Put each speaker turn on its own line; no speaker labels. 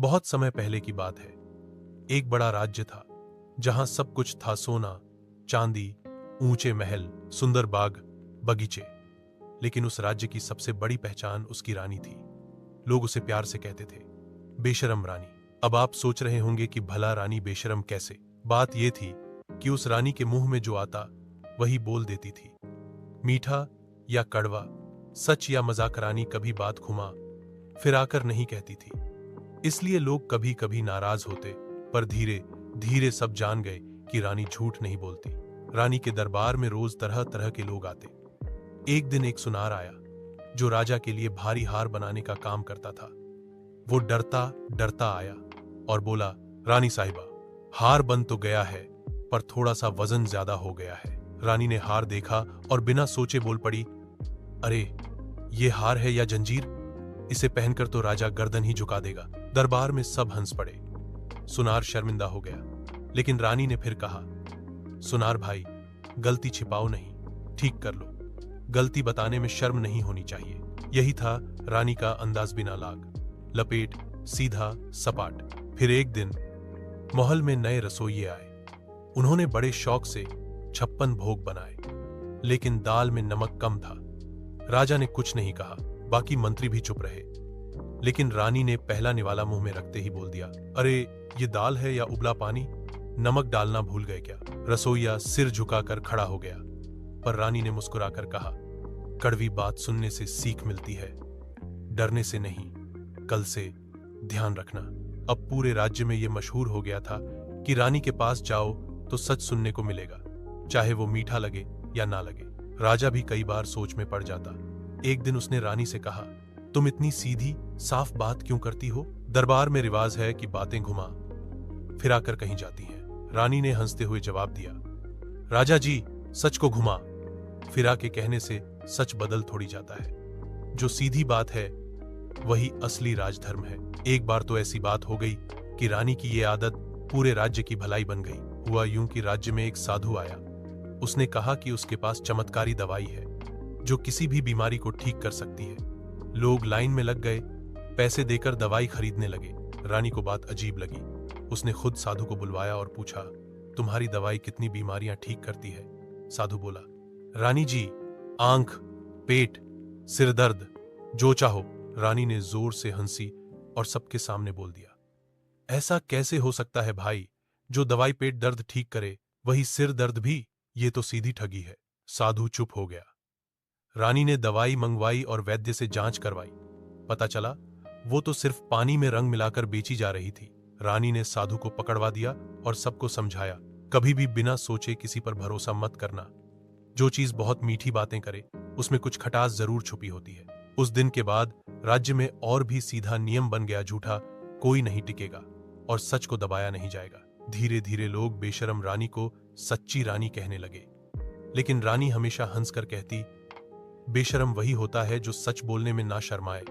बहुत समय पहले की बात है। एक बड़ा राज्य था जहां सब कुछ था, सोना चांदी, ऊंचे महल, सुंदर बाग बगीचे। लेकिन उस राज्य की सबसे बड़ी पहचान उसकी रानी थी। लोग उसे प्यार से कहते थे बेशरम रानी। अब आप सोच रहे होंगे कि भला रानी बेशरम कैसे? बात यह थी कि उस रानी के मुंह में जो आता वही बोल देती थी। मीठा या कड़वा, सच या मजाक, रानी कभी बात घुमा फिर आकर नहीं कहती थी। इसलिए लोग कभी कभी नाराज होते, पर धीरे धीरे सब जान गए कि रानी झूठ नहीं बोलती। रानी के दरबार में रोज तरह तरह के लोग आते। एक दिन एक सुनार आया जो राजा के लिए भारी हार बनाने का काम करता था। वो डरता डरता आया और बोला, रानी साहिबा, हार बन तो गया है पर थोड़ा सा वजन ज्यादा हो गया है। रानी ने हार देखा और बिना सोचे बोल पड़ी, अरे ये हार है या जंजीर? इसे पहनकर तो राजा गर्दन ही झुका देगा। दरबार में सब हंस पड़े। सुनार शर्मिंदा हो गया, लेकिन रानी ने फिर कहा, सुनार भाई, गलती छिपाओ नहीं, ठीक कर लो। गलती बताने में शर्म नहीं होनी चाहिए। यही था रानी का अंदाज, बिना लाग लपेट, सीधा सपाट। फिर एक दिन महल में नए रसोइये आए। उन्होंने बड़े शौक से 56 भोग बनाए, लेकिन दाल में नमक कम था। राजा ने कुछ नहीं कहा, बाकी मंत्री भी चुप रहे। लेकिन रानी ने पहला निवाला मुंह में रखते ही बोल दिया, अरे ये दाल है या उबला पानी? नमक डालना भूल गए क्या? रसोइया सिर झुकाकर खड़ा हो गया, पर रानी ने मुस्कुराकर कहा, कड़वी बात सुनने से सीख मिलती है, डरने से नहीं। कल से ध्यान रखना। अब पूरे राज्य में यह मशहूर हो गया था कि रानी के पास जाओ तो सच सुनने को मिलेगा, चाहे वो मीठा लगे या ना लगे। राजा भी कई बार सोच में पड़ जाता। एक दिन उसने रानी से कहा, तुम इतनी सीधी साफ बात क्यों करती हो? दरबार में रिवाज है कि बातें घुमा फिर आकर कहीं जाती हैं। रानी ने हंसते हुए जवाब दिया, राजा जी, सच को घुमा फिरा के कहने से सच बदल थोड़ी जाता है। जो सीधी बात है वही असली राजधर्म है। एक बार तो ऐसी बात हो गई कि रानी की ये आदत पूरे राज्य की भलाई बन गई। हुआ यूं कि राज्य में एक साधु आया। उसने कहा कि उसके पास चमत्कारी दवाई है जो किसी भी बीमारी को ठीक कर सकती है। लोग लाइन में लग गए, पैसे देकर दवाई खरीदने लगे। रानी को बात अजीब लगी। उसने खुद साधु को बुलवाया और पूछा, तुम्हारी दवाई कितनी बीमारियां ठीक करती है? साधु बोला, रानी जी, आंख, पेट, सिर दर्द, जो चाहो। रानी ने जोर से हंसी और सबके सामने बोल दिया, ऐसा कैसे हो सकता है भाई? जो दवाई पेट दर्द ठीक करे वही सिर दर्द भी? ये तो सीधी ठगी है। साधु चुप हो गया। रानी ने दवाई मंगवाई और वैद्य से जांच करवाई। पता चला वो तो सिर्फ पानी में रंग मिलाकर बेची जा रही थी। रानी ने साधु को पकड़वा दिया और सबको समझाया, कभी भी बिना सोचे किसी पर भरोसा मत करना। जो चीज बहुत मीठी बातें करे उसमें कुछ खटास जरूर छुपी होती है। उस दिन के बाद राज्य में और भी सीधा नियम बन गया, झूठा कोई नहीं टिकेगा और सच को दबाया नहीं जाएगा। धीरे धीरे लोग बेशरम रानी को सच्ची रानी कहने लगे। लेकिन रानी हमेशा हंसकर कहती, बेशरम वही होता है जो सच बोलने में ना शर्माए।